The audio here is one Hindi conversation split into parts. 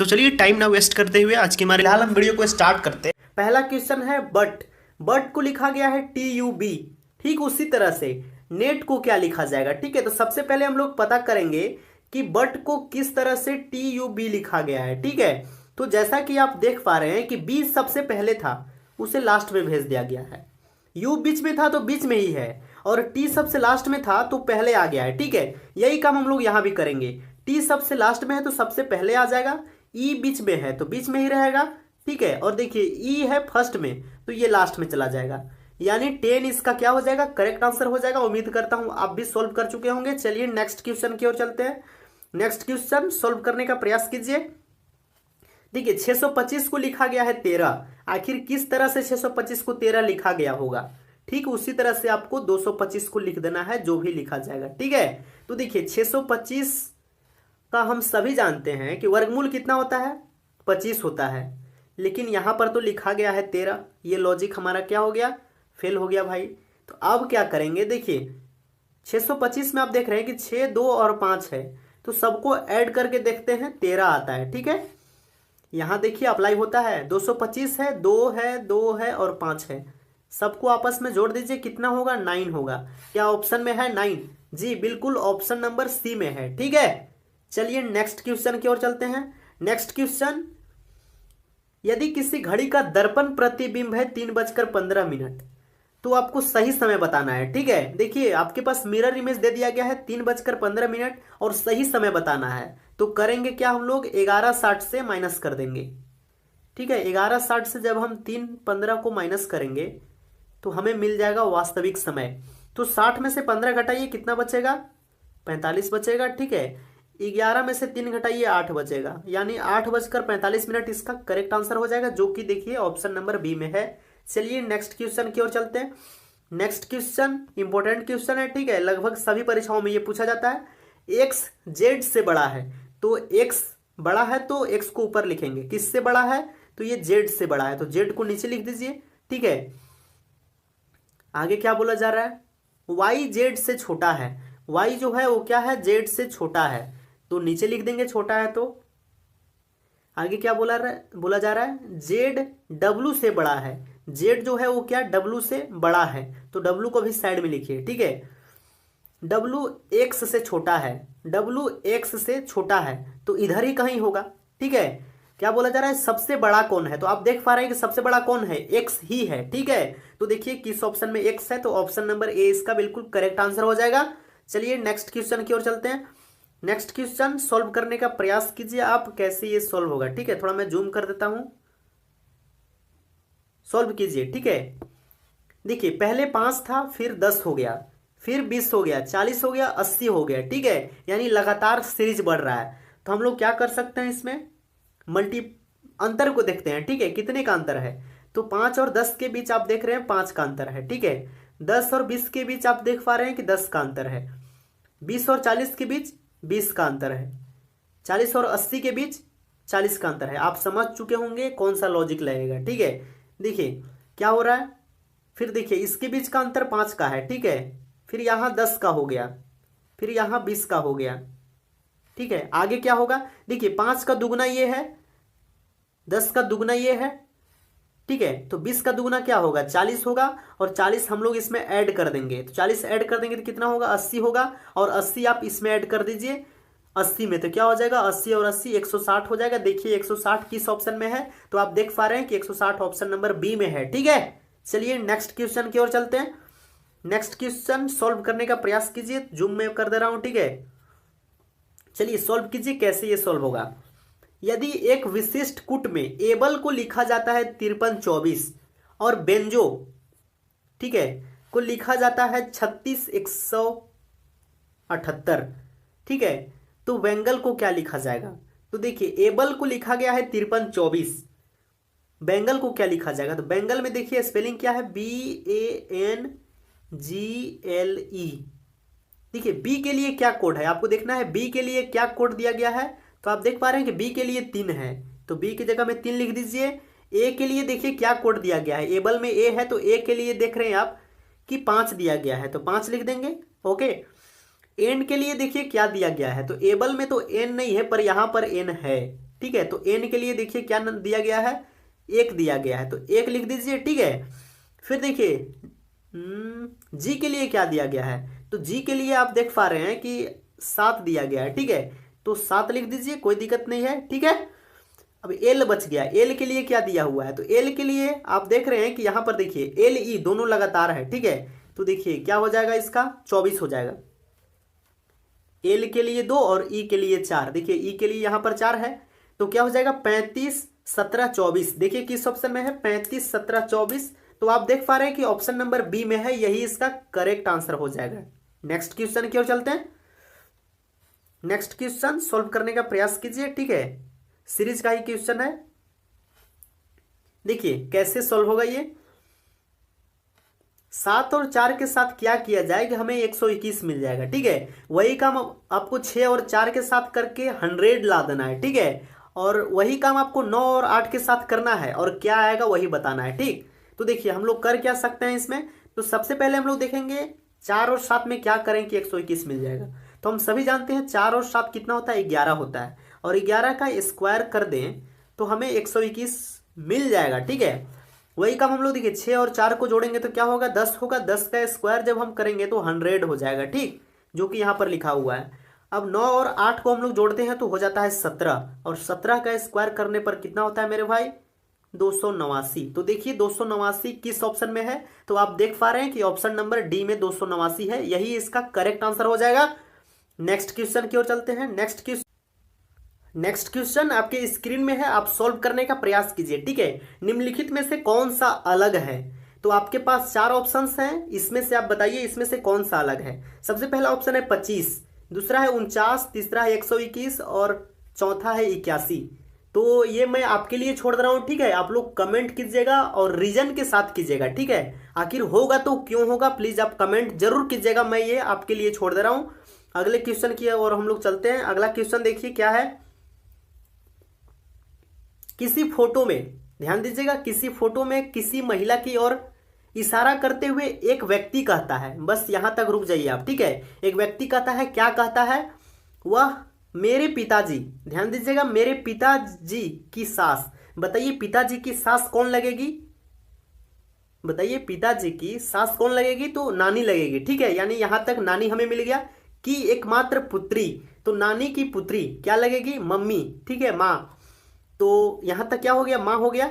तो चलिए टाइम ना वेस्ट करते हुए आज के हमारे फिलहाल हम वीडियो को स्टार्ट करते हैं। पहला क्वेश्चन है बट। बट को लिखा गया है TUB। ठीक उसी तरह से नेट को क्या लिखा जाएगा। ठीक है, तो सबसे पहले हम लोग पता करेंगे कि बट को किस तरह से TUB लिखा गया है। ठीक है, तो जैसा कि आप देख पा रहे हैं कि बी सबसे पहले था, उसे लास्ट में भेज दिया गया है। यू बीच में था तो बीच में ही है, और टी सबसे लास्ट में था तो पहले आ गया है। ठीक है, यही काम हम लोग यहां भी करेंगे। टी सबसे लास्ट में है तो सबसे पहले आ जाएगा, ई बीच में है तो बीच में ही रहेगा। ठीक है, और देखिए ई है फर्स्ट में तो ये लास्ट में चला जाएगा, यानी 10 इसका क्या हो जाएगा, करेक्ट आंसर हो जाएगा। उम्मीद करता हूं आप भी सॉल्व कर चुके होंगे। चलिए नेक्स्ट क्वेश्चन की ओर चलते हैं। नेक्स्ट क्वेश्चन सॉल्व करने का प्रयास कीजिए। देखिए 625 को लिखा गया है 13। आखिर किस तरह से 625 को 13 लिखा गया होगा। ठीक उसी तरह से आपको 225 को लिख देना है, जो भी लिखा जाएगा। ठीक है, तो देखिए 625 का हम सभी जानते हैं कि वर्गमूल कितना होता है, 25 होता है, लेकिन यहां पर तो लिखा गया है 13। ये लॉजिक हमारा क्या हो गया, फेल हो गया भाई। तो अब क्या करेंगे, देखिए 625 में आप देख रहे हैं कि 6, 2 और 5 है, तो सबको ऐड करके देखते हैं, 13 आता है। ठीक है, यहां देखिए अप्लाई होता है, 225 है, 2 है और 5 है, सबको आपस में जोड़ दीजिए, कितना होगा, 9 होगा। क्या ऑप्शन में है 9? जी बिल्कुल, ऑप्शन नंबर सी में है। ठीक है, चलिए नेक्स्ट क्वेश्चन की ओर चलते हैं। नेक्स्ट क्वेश्चन, यदि किसी घड़ी का दर्पण प्रतिबिंब है 3:15, तो आपको सही समय बताना है। ठीक है, देखिए आपके पास मिरर इमेज दे दिया गया है 3:15 और सही समय बताना है। तो करेंगे क्या, हम लोग 11:60 से माइनस कर देंगे। ठीक है, 11:60 से जब हम 3:15 को माइनस करेंगे तो हमें मिल जाएगा वास्तविक समय। तो 60 में से 15 घटाइए, कितना बचेगा, 45 बचेगा। ठीक है, 11 में से 3 घटाइए, 8 बचेगा, यानी 8:45 इसका करेक्ट आंसर हो जाएगा, जो कि देखिए ऑप्शन नंबर बी में है। चलिए नेक्स्ट क्वेश्चन की ओर चलते हैं। नेक्स्ट क्वेश्चन इंपॉर्टेंट क्वेश्चन है। ठीक है, लगभग सभी परीक्षाओं में ये पूछा जाता है। एक्स जेड से बड़ा है, तो एक्स बड़ा है तो एक्स को ऊपर लिखेंगे, किससे बड़ा है, तो ये जेड से बड़ा है, तो जेड को नीचे लिख दीजिए। ठीक है, आगे क्या बोला जा रहा है, वाई जेड से छोटा है। वाई जो है वो क्या है, जेड से छोटा है, तो नीचे लिख देंगे छोटा है। तो आगे क्या बोला जा रहा है, जेड डब्लू से बड़ा है। जेड जो है वो क्या, डब्लू से बड़ा है, तो डब्लू को भी साइड में लिखिए। ठीक है, डब्लू एक्स से छोटा है, डब्लू एक्स से छोटा है, तो इधर ही कहीं होगा। ठीक है, क्या बोला जा रहा है, सबसे बड़ा कौन है, तो आप देख पा रहे हैं कि सबसे बड़ा कौन है, एक्स ही है। ठीक है, तो देखिए किस ऑप्शन में एक्स है, तो ऑप्शन नंबर ए इसका बिल्कुल करेक्ट आंसर हो जाएगा। चलिए नेक्स्ट क्वेश्चन की ओर चलते हैं। नेक्स्ट क्वेश्चन सॉल्व करने का प्रयास कीजिए आप, कैसे ये सॉल्व होगा। ठीक है, थोड़ा मैं जूम कर देता हूं, सॉल्व कीजिए। ठीक है, देखिए पहले 5 था, फिर 10 हो गया, फिर 20 हो गया, 40 हो गया, 80 हो गया। ठीक है, यानी लगातार सीरीज बढ़ रहा है। तो हम लोग क्या कर सकते हैं, इसमें मल्टी अंतर को देखते हैं। ठीक है, कितने का अंतर है, तो 5 और 10 के बीच आप देख रहे हैं 5 का अंतर है। ठीक है, 10 और 20 के बीच आप देख पा रहे हैं कि 10 का अंतर है। 20 और 40 के बीच 20 का अंतर है। 40 और 80 के बीच 40 का अंतर है। आप समझ चुके होंगे कौन सा लॉजिक लगेगा। ठीक है, देखिए क्या हो रहा है, फिर देखिए इसके बीच का अंतर 5 का है। ठीक है, फिर यहाँ 10 का हो गया, फिर यहाँ 20 का हो गया। ठीक है, आगे क्या होगा, देखिए 5 का दुगना ये है, 10 का दुगना ये है। ठीक है, तो 20 का दुगना क्या होगा, 40 होगा, और 40 हम लोग इसमें ऐड कर देंगे, तो 40 ऐड कर देंगे तो कितना होगा, 80 होगा, और 80 आप इसमें ऐड कर दीजिए 80 में, तो क्या हो जाएगा, 80 और 80 160 हो जाएगा। देखिए 160 किस ऑप्शन में है, तो आप देख पा रहे हैं कि 160 ऑप्शन नंबर बी में है। ठीक है, चलिए नेक्स्ट क्वेश्चन की ओर चलते हैं। नेक्स्ट क्वेश्चन सॉल्व करने का प्रयास कीजिए, जूम में कर दे रहा हूं। ठीक है, चलिए सॉल्व कीजिए, कैसे ये सॉल्व होगा। यदि एक विशिष्ट कूट में एबल को लिखा जाता है 5324 और बेंजो, ठीक है, को लिखा जाता है 36178, ठीक है, तो वेंगल को क्या लिखा जाएगा। तो देखिए एबल को लिखा गया है 5324, बेंगल को क्या लिखा जाएगा, तो बेंगल में देखिए स्पेलिंग क्या है, BANGLE। देखिए बी के लिए क्या कोड है आपको देखना है, बी के लिए क्या कोड दिया गया है, तो आप देख पा रहे हैं कि बी के लिए 3 है, तो बी की जगह में 3 लिख दीजिए। ए के लिए देखिए क्या कोड दिया गया है, एबल में ए है तो ए के लिए देख रहे हैं आप कि 5 दिया गया है, तो 5 लिख देंगे। ओके, एन के लिए देखिए क्या दिया गया है, तो एबल में तो एन नहीं है पर यहां पर एन है। ठीक है। तो एन के लिए देखिए क्या दिया गया है, 1 दिया गया है, तो 1 लिख दीजिए, ठीक है। फिर देखिए जी के लिए क्या दिया गया है, तो जी के लिए आप देख पा रहे हैं कि 7 दिया गया है, ठीक है। तो 7 लिख दीजिए, कोई दिक्कत नहीं है, ठीक है। अब एल बच गया, एल के लिए क्या दिया हुआ है, तो एल के लिए आप देख रहे हैं कि यहां पर देखिए एल ई दोनों लगातार है, ठीक है। तो देखिए क्या हो जाएगा, इसका 24 हो जाएगा। एल के लिए 2 और ई के लिए 4, देखिए ई के लिए यहां पर 4 है, तो क्या हो जाएगा 35 17 24। देखिए किस ऑप्शन में है, 35 17 24। तो आप देख पा रहे हैं कि ऑप्शन नंबर बी में है, यही इसका करेक्ट आंसर हो जाएगा। नेक्स्ट क्वेश्चन की ओर चलते हैं। नेक्स्ट क्वेश्चन सॉल्व करने का प्रयास कीजिए, ठीक है। सीरीज का ही क्वेश्चन है, देखिए कैसे सॉल्व होगा ये। 7 और 4 के साथ क्या किया जाए कि हमें 121 मिल जाएगा, ठीक है। वही काम आपको 6 और 4 के साथ करके 100 ला देना है, ठीक है। और वही काम आपको 9 और 8 के साथ करना है और क्या आएगा वही बताना है, ठीक। तो देखिए हम लोग कर क्या सकते हैं इसमें, तो सबसे पहले हम लोग देखेंगे 4 और 7 में क्या करें कि 121 मिल जाएगा। तो हम सभी जानते हैं 4 और 7 कितना होता है, 11 होता है, और 11 का स्क्वायर कर दें तो हमें 121 मिल जाएगा, ठीक है। वही काम हम लोग देखिए 6 और 4 को जोड़ेंगे तो क्या होगा, 10 होगा, 10 का स्क्वायर जब हम करेंगे तो 100 हो जाएगा, ठीक, जो कि यहाँ पर लिखा हुआ है। अब 9 और 8 को हम लोग जोड़ते हैं तो हो जाता है 17, और 17 का स्क्वायर करने पर कितना होता है मेरे भाई, 289। तो देखिए 289 किस ऑप्शन में है, तो आप देख पा रहे हैं कि ऑप्शन नंबर डी में 289 है, यही इसका करेक्ट आंसर हो जाएगा। नेक्स्ट क्वेश्चन की ओर चलते हैं। नेक्स्ट क्वेश्चन आपके स्क्रीन में है, आप सॉल्व करने का प्रयास कीजिए, ठीक है। निम्नलिखित में से कौन सा अलग है, तो आपके पास 4 ऑप्शंस हैं, इसमें से आप बताइए इसमें से कौन सा अलग है। सबसे पहला ऑप्शन है 25, दूसरा है 49, तीसरा है 121 और चौथा है 81। तो ये मैं आपके लिए छोड़ दे रहा हूँ, ठीक है। आप लोग कमेंट कीजिएगा और रीजन के साथ कीजिएगा, ठीक है। आखिर होगा तो क्यों होगा, प्लीज आप कमेंट जरूर कीजिएगा, मैं ये आपके लिए छोड़ दे रहा हूँ। अगले क्वेश्चन की और हम लोग चलते हैं। अगला क्वेश्चन देखिए क्या है, किसी फोटो में, ध्यान दीजिएगा, किसी फोटो में किसी महिला की ओर इशारा करते हुए एक व्यक्ति कहता है, बस यहां तक रुक जाइए आप, ठीक है। एक व्यक्ति कहता है, क्या कहता है, वह मेरे पिताजी, ध्यान दीजिएगा, मेरे पिताजी की सास। बताइए पिताजी की सास कौन लगेगी, बताइए पिताजी की सास कौन लगेगी, तो नानी लगेगी, ठीक है। यानी यहां तक नानी हमें मिल गया कि एकमात्र पुत्री, तो नानी की पुत्री क्या लगेगी, मम्मी, ठीक है, माँ। तो यहां तक क्या हो गया, माँ हो गया,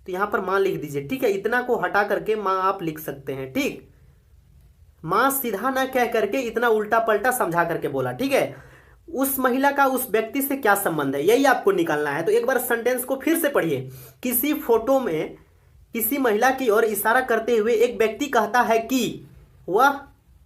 तो यहां पर माँ लिख दीजिए, ठीक है। इतना को हटा करके माँ आप लिख सकते हैं, ठीक। माँ सीधा ना कह करके इतना उल्टा पलटा समझा करके बोला, ठीक है। उस महिला का उस व्यक्ति से क्या संबंध है, यही आपको निकालना है। तो एक बार सेंटेंस को फिर से पढ़िए। किसी फोटो में किसी महिला की ओर इशारा करते हुए एक व्यक्ति कहता है कि वह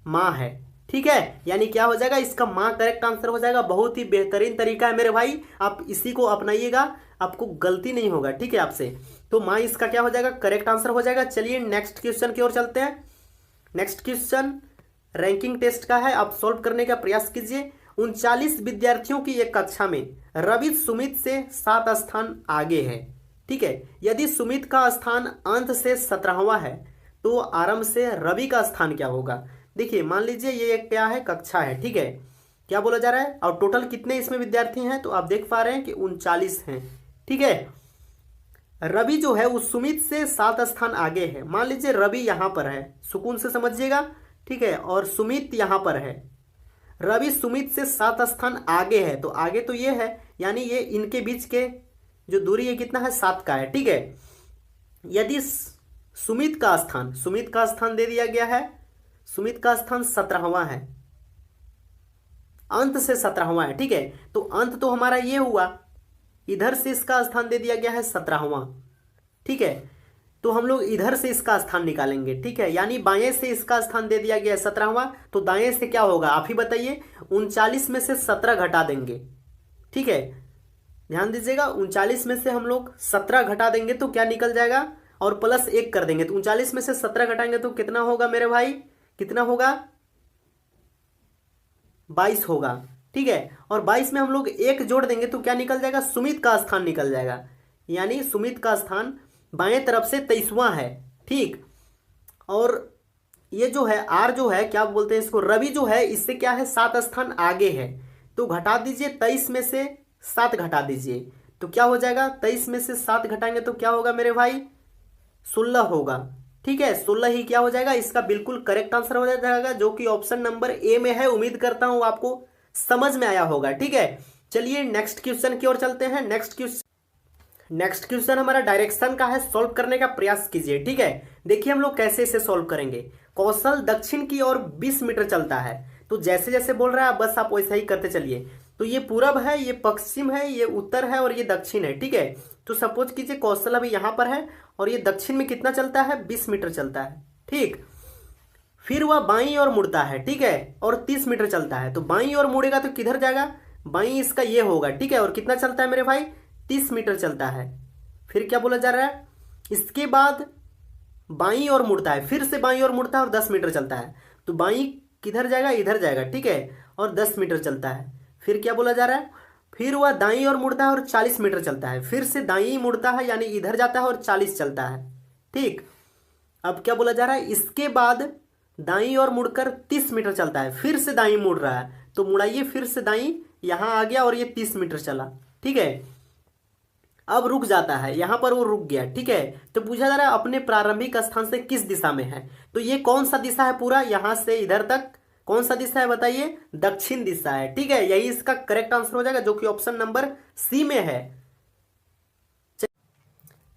माँ है, ठीक है। यानी क्या हो जाएगा, इसका माँ करेक्ट आंसर हो जाएगा। बहुत ही बेहतरीन तरीका है मेरे भाई, आप इसी को अपनाइएगा, आपको गलती नहीं होगा, ठीक है आपसे। तो माँ इसका क्या हो जाएगा, करेक्ट आंसर हो जाएगा। चलिए नेक्स्ट क्वेश्चन की ओर चलते हैं। नेक्स्ट क्वेश्चन रैंकिंग टेस्ट का है, आप सॉल्व करने का प्रयास कीजिए। 39 विद्यार्थियों की एक कक्षा में रवि सुमित से 7 स्थान आगे है, ठीक है। यदि सुमित का स्थान अंत से 17वां है तो आरंभ से रवि का स्थान क्या होगा। देखिए मान लीजिए ये एक क्या है, कक्षा है, ठीक है। क्या बोला जा रहा है, और टोटल कितने इसमें विद्यार्थी हैं, तो आप देख पा रहे हैं कि 39 हैं, ठीक है। रवि जो है उस सुमित से 7 स्थान आगे है। मान लीजिए रवि यहां पर है, सुकून से समझिएगा, ठीक है, और सुमित यहां पर है। रवि सुमित से 7 स्थान आगे है, तो आगे तो ये है, यानी ये इनके बीच के जो दूरी है कितना है, 7 का है, ठीक है। यदि सुमित का स्थान दे दिया गया है, सुमित का स्थान 17वां है, अंत से 17वां है, ठीक है। तो अंत तो हमारा ये हुआ, इधर से इसका स्थान दे दिया गया है 17वां, ठीक है। तो हम लोग इधर से इसका स्थान निकालेंगे, ठीक है। यानी बाएं से इसका स्थान दे दिया गया है 17वां, तो दाएं से क्या होगा आप ही बताइए। 39 में से 17 घटा देंगे, ठीक है। ध्यान दीजिएगा, 39 में से हम लोग 17 घटा देंगे तो क्या निकल जाएगा, और प्लस 1 कर देंगे। तो 39 में से 17 घटाएंगे तो कितना होगा मेरे भाई, कितना होगा, 22 होगा, ठीक है। और 22 में हम लोग 1 जोड़ देंगे तो क्या निकल जाएगा, सुमित का स्थान निकल जाएगा। यानी सुमित का स्थान बाएं तरफ से 23वां है, ठीक। और ये जो है आर जो है, क्या बोलते हैं इसको, रवि जो है इससे क्या है, 7 स्थान आगे है। तो घटा दीजिए, 23 में से 7 घटा दीजिए तो क्या हो जाएगा, 23 में से 7 घटाएंगे तो क्या होगा मेरे भाई, 16 होगा। ठीक है, 16 ही क्या हो जाएगा, इसका बिल्कुल करेक्ट आंसर हो जाएगा, जो कि ऑप्शन नंबर ए में है। उम्मीद करता हूं आपको समझ में आया होगा। ठीक है, चलिए नेक्स्ट क्वेश्चन की ओर चलते हैं। नेक्स्ट क्वेश्चन हमारा डायरेक्शन का है, सॉल्व करने का प्रयास कीजिए। ठीक है, देखिए हम लोग कैसे इसे सॉल्व करेंगे। कौशल दक्षिण की ओर 20 मीटर चलता है, तो जैसे जैसे बोल रहा है बस आप वैसा ही करते चलिए। तो ये पूरब है, ये पश्चिम है, ये उत्तर है और ये दक्षिण है। ठीक है, तो सपोज कीजिए कौशल अभी यहाँ पर है और ये दक्षिण में कितना चलता है, 20 मीटर चलता है। ठीक, फिर वह बाईं ओर मुड़ता है। ठीक है, और 30 मीटर चलता है। तो बाईं ओर मुड़ेगा तो किधर जाएगा, बाईं इसका ये होगा। ठीक है, और कितना चलता है मेरे भाई, 30 मीटर चलता है। फिर क्या बोला जा रहा है, इसके बाद बाईं ओर मुड़ता है, फिर से बाईं ओर मुड़ता है और 10 मीटर चलता है। तो बाईं किधर जाएगा, इधर जाएगा। ठीक है, और 10 मीटर चलता है। फिर क्या बोला जा रहा है, फिर वह दाईं ओर मुड़ता है और 40 मीटर चलता है। फिर से दाईं मुड़ता है यानी इधर जाता है और 40 चलता है। ठीक, अब क्या बोला जा रहा है, इसके बाद दाईं ओर मुड़कर 30 मीटर चलता है। फिर से दाईं मुड़ रहा है, तो मुड़ाइए, फिर से दाईं यहां आ गया और ये 30 मीटर चला। ठीक है, अब रुक जाता है, यहां पर वो रुक गया। ठीक है, तो पूछा जा रहा है अपने प्रारंभिक स्थान से किस दिशा में है। तो ये कौन सा दिशा है, पूरा यहां से इधर तक कौन सा दिशा है बताइए, दक्षिण दिशा है। ठीक है, यही इसका करेक्ट आंसर हो जाएगा, जो कि ऑप्शन नंबर सी में है।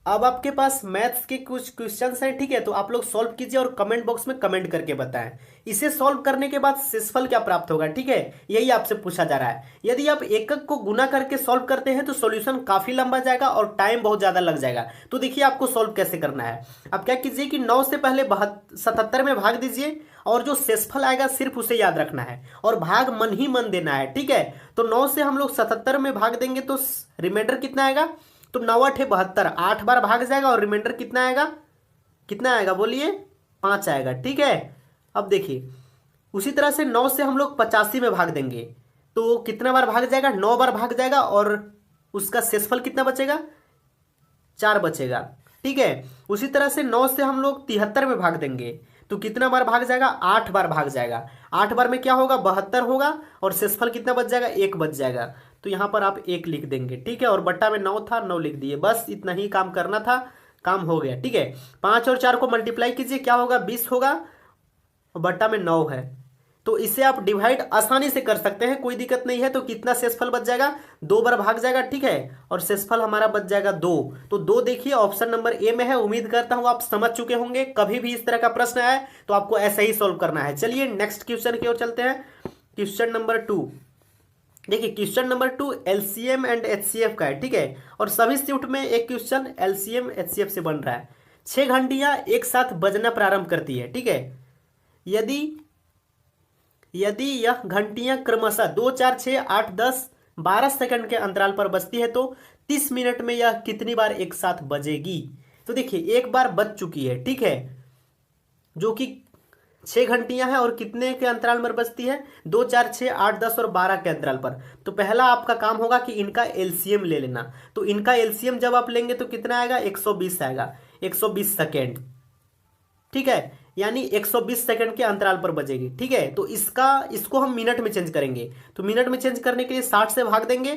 अब आपके पास मैथ्स के कुछ क्वेश्चंस हैं। ठीक है, तो आप लोग सॉल्व कीजिए और कमेंट बॉक्स में कमेंट करके बताएं इसे सॉल्व करने के बाद शेषफल क्या प्राप्त होगा। ठीक है, यही आपसे पूछा जा रहा है। यदि आप एकक को गुना करके सॉल्व करते हैं तो सॉल्यूशन काफी लंबा जाएगा और टाइम बहुत ज्यादा लग जाएगा। तो देखिए आपको सॉल्व कैसे करना है। आप क्या कीजिए कि 9 से पहले 77 में भाग दीजिए और जो शेषफल आएगा सिर्फ उसे याद रखना है और भाग मन ही मन देना है। ठीक है, तो 9 से हम लोग 77 में भाग देंगे तो रिमाइंडर कितना आएगा, तो 9 8 72, 8 बार भाग जाएगा और रिमाइंडर कितना आएगा, कितना आएगा बोलिए, 5 आएगा। ठीक है, अब देखिए उसी तरह से 9 से हम लोग 85 में भाग देंगे तो कितना बार भाग जाएगा, 9 बार भाग जाएगा और उसका शेषफल कितना बचेगा, 4 बचेगा। ठीक है, उसी तरह से 9 से हम लोग 73 में भाग देंगे तो कितना बार भाग जाएगा, 8 बार भाग जाएगा। 8 बार में क्या होगा, 72 होगा और शेषफल कितना बच जाएगा, 1 बच जाएगा। तो यहाँ पर आप 1 लिख देंगे। ठीक है, और बट्टा में 9 था, 9 लिख दिए। बस इतना ही काम करना था, काम हो गया। ठीक है, 5 और 4 को मल्टीप्लाई कीजिए, क्या होगा, 20 होगा और बट्टा में 9 है। तो इसे आप डिवाइड आसानी से कर सकते हैं, कोई दिक्कत नहीं है। तो कितना शेषफल बच जाएगा, 2 बार भाग जाएगा। ठीक है, और शेषफल हमारा बच जाएगा 2। तो 2 देखिए ऑप्शन नंबर ए में है। उम्मीद करता हूं आप समझ चुके होंगे। कभी भी इस तरह का प्रश्न आए तो आपको ऐसा ही सॉल्व करना है। चलिए नेक्स्ट क्वेश्चन की ओर चलते हैं। क्वेश्चन नंबर 2 देखिए, question number 2 LCM and HCF का है। ठीक है, और सभी शिफ्ट में एक क्वेश्चन एलसीएम एचसीएफ से बन रहा है। 6 घंटियां एक साथ बजना प्रारंभ करती है। ठीक है, यदि यह घंटियां क्रमशः 2 4 6 8 10 12 सेकंड के अंतराल पर बजती है तो 30 मिनट में यह कितनी बार एक साथ बजेगी। तो देखिए एक बार बज चुकी है। ठीक है, जो कि 6 घंटियां हैं और कितने के अंतराल पर बजती है, 2 4 6 8 10 और 12 के अंतराल पर। तो पहला आपका काम होगा कि इनका एलसीएम ले लेना। तो इनका एलसीएम जब आप लेंगे तो कितना आएगा, 120 आएगा, 120 सेकेंड। ठीक है, यानी 120 सेकंड के अंतराल पर बजेगी। ठीक है, तो इसको हम मिनट में चेंज करेंगे। तो मिनट में चेंज करने के लिए 60 से भाग देंगे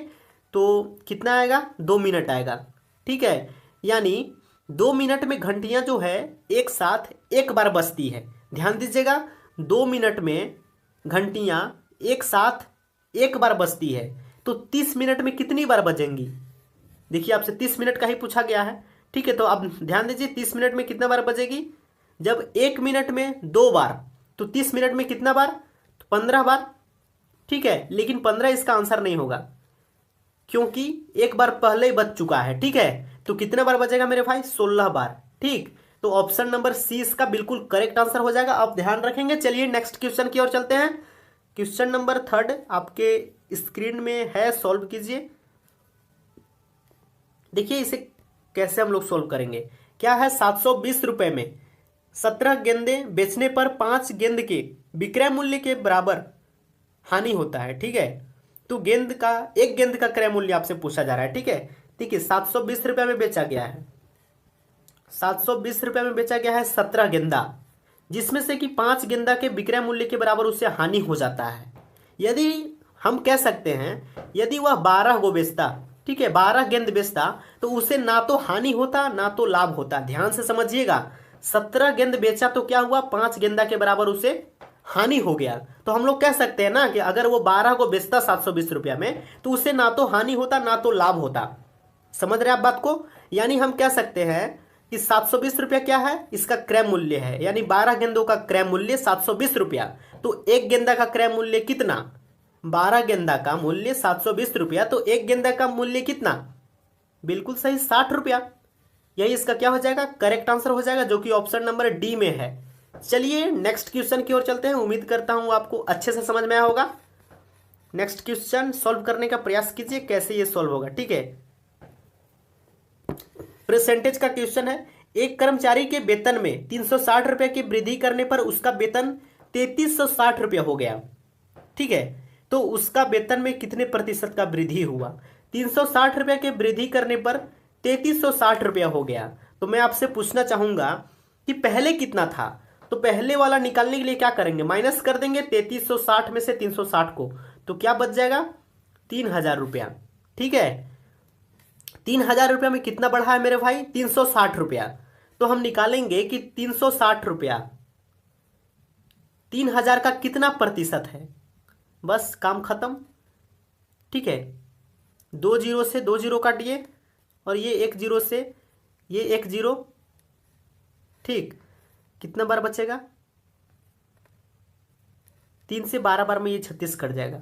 तो कितना आएगा, 2 मिनट आएगा। ठीक है, यानी 2 मिनट में घंटियां जो है एक साथ एक बार बजती है। ध्यान दीजिएगा, 2 मिनट में घंटियां एक साथ एक बार बजती है तो 30 मिनट में कितनी बार बजेंगी। देखिए आपसे 30 मिनट का ही पूछा गया है। ठीक है, तो अब ध्यान दीजिए 30 मिनट में कितना बार बजेगी, जब 1 मिनट में 2 बार तो 30 मिनट में कितना बार, तो 15 बार। ठीक है, लेकिन 15 इसका आंसर नहीं होगा क्योंकि एक बार पहले ही बच चुका है। ठीक है, तो कितने बार बचेगा मेरे भाई, 16 बार। ठीक, तो ऑप्शन नंबर सी इसका बिल्कुल करेक्ट आंसर हो जाएगा। आप ध्यान रखेंगे। चलिए नेक्स्ट क्वेश्चन की ओर चलते हैं। क्वेश्चन नंबर 3 आपके स्क्रीन में है, सॉल्व कीजिए। देखिए इसे कैसे हम लोग सॉल्व करेंगे। क्या है, 720 रुपए में 17 गेंदे बेचने पर 5 गेंद के विक्रय मूल्य के बराबर हानि होता है। ठीक है, तो एक गेंद का क्रय मूल्य आपसे पूछा जा रहा है। ठीक है, देखिए 720 रुपये में बेचा गया है, 720 रुपये में बेचा गया है 17 गेंदा, जिसमें से कि 5 गेंदा के विक्रय मूल्य के बराबर उसे हानि हो जाता है। यदि हम कह सकते हैं यदि वह 12 गो बेचता ठीक है, 12 गेंद बेचता तो उसे ना तो हानि होता ना तो लाभ होता। ध्यान से समझिएगा, 17 गेंद बेचा तो क्या हुआ, 5 गेंदा के बराबर उसे हानि हो गया। तो हम लोग कह सकते हैं ना कि अगर वो 12 को बेचता 720 रुपया में तो उसे ना तो हानि होता ना तो लाभ होता। समझ रहे आप बात को? यानी हम कह सकते हैं कि 720 रुपया क्या है, इसका क्रय मूल्य है, यानी 12 गेंदों का क्रय मूल्य 720 रुपया। तो एक गेंदा का क्रय मूल्य कितना, 12 गेंदा का मूल्य 720 रुपया, तो एक गेंदा का मूल्य कितना, बिल्कुल सही 60 रुपया। यही इसका क्या हो जाएगा, करेक्ट आंसर हो जाएगा, जो कि ऑप्शन नंबर डी में है। चलिए नेक्स्ट क्वेश्चन की ओर चलते हैं। उम्मीद करता हूं आपको अच्छे से समझ में आया होगा। नेक्स्ट क्वेश्चन सॉल्व करने का प्रयास कीजिए, कैसे ये सॉल्व होगा। ठीक है, परसेंटेज का क्वेश्चन है। एक कर्मचारी के वेतन में 360 रुपए की वृद्धि करने पर उसका वेतन 3360 रुपया हो गया। ठीक है, तो उसका वेतन में कितने प्रतिशत का वृद्धि हुआ। 360 रुपये के वृद्धि करने पर 3360 रुपया हो गया। तो मैं आपसे पूछना चाहूंगा कि पहले कितना था। तो पहले वाला निकालने के लिए क्या करेंगे, माइनस कर देंगे 3360 में से 360 को, तो क्या बच जाएगा, 3000 रुपया। ठीक है, 3000 रुपया में कितना बढ़ा है मेरे भाई, 360 रुपया। तो हम निकालेंगे कि 360 रुपया 3000 का कितना प्रतिशत है, बस काम खत्म। ठीक है, 2 जीरो से 2 जीरो काटिए और ये 1 जीरो से ये 1 जीरो। ठीक, कितना बार बचेगा, 3 से 12 बार में ये 36 कट जाएगा,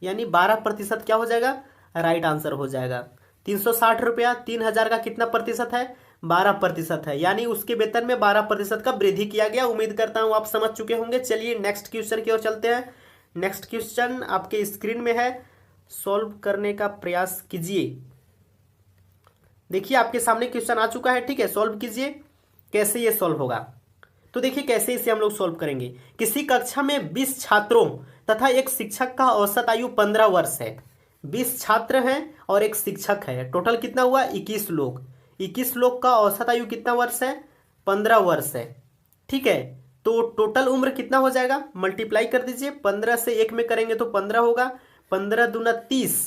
यानी 12% क्या हो जाएगा, राइट आंसर हो जाएगा। 360 रुपया 3000 का कितना प्रतिशत है, 12% है, यानी उसके वेतन में 12% का वृद्धि किया गया। उम्मीद करता हूं आप समझ चुके होंगे। चलिए नेक्स्ट क्वेश्चन की ओर चलते हैं। नेक्स्ट क्वेश्चन आपके स्क्रीन में है, सॉल्व करने का प्रयास कीजिए। देखिए आपके सामने क्वेश्चन आ चुका है। ठीक है, सॉल्व कीजिए, कैसे ये सॉल्व होगा। तो देखिए कैसे इसे हम लोग सॉल्व करेंगे। किसी कक्षा में 20 छात्रों तथा एक शिक्षक का औसत आयु 15 वर्ष है। 20 छात्र हैं और एक शिक्षक है, टोटल कितना हुआ, 21 लोग। 21 लोग का औसत आयु कितना वर्ष है, 15 वर्ष है। ठीक है, तो टोटल उम्र कितना हो जाएगा, मल्टीप्लाई कर दीजिए, 15 से 1 में करेंगे तो 15 होगा, 15 दूना 30।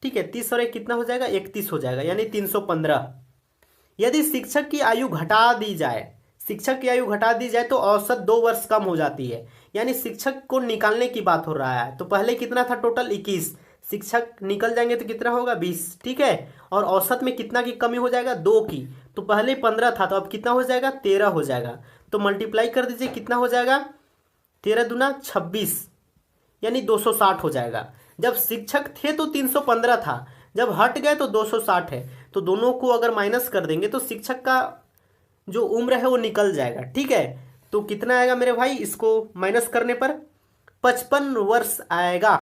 ठीक है, 30 और 1 कितना हो जाएगा, 31 हो जाएगा, यानी 315। यदि शिक्षक की आयु घटा दी जाए, शिक्षक की आयु घटा दी जाए तो औसत 2 वर्ष कम हो जाती है, यानी शिक्षक को निकालने की बात हो रहा है। तो पहले कितना था, टोटल 21, शिक्षक निकल जाएंगे तो कितना होगा, 20। ठीक है, और औसत में कितना की कमी हो जाएगा, 2 की। तो पहले 15 था तो अब कितना हो जाएगा, 13 हो जाएगा। तो मल्टीप्लाई कर दीजिए, कितना हो जाएगा, 13 दूना 26, यानी 260 हो जाएगा। जब शिक्षक थे तो 315 था, जब हट गए तो 260 है। तो दोनों को अगर माइनस कर देंगे तो शिक्षक का जो उम्र है वो निकल जाएगा। ठीक है, तो कितना आएगा मेरे भाई, इसको माइनस करने पर 55 वर्ष आएगा।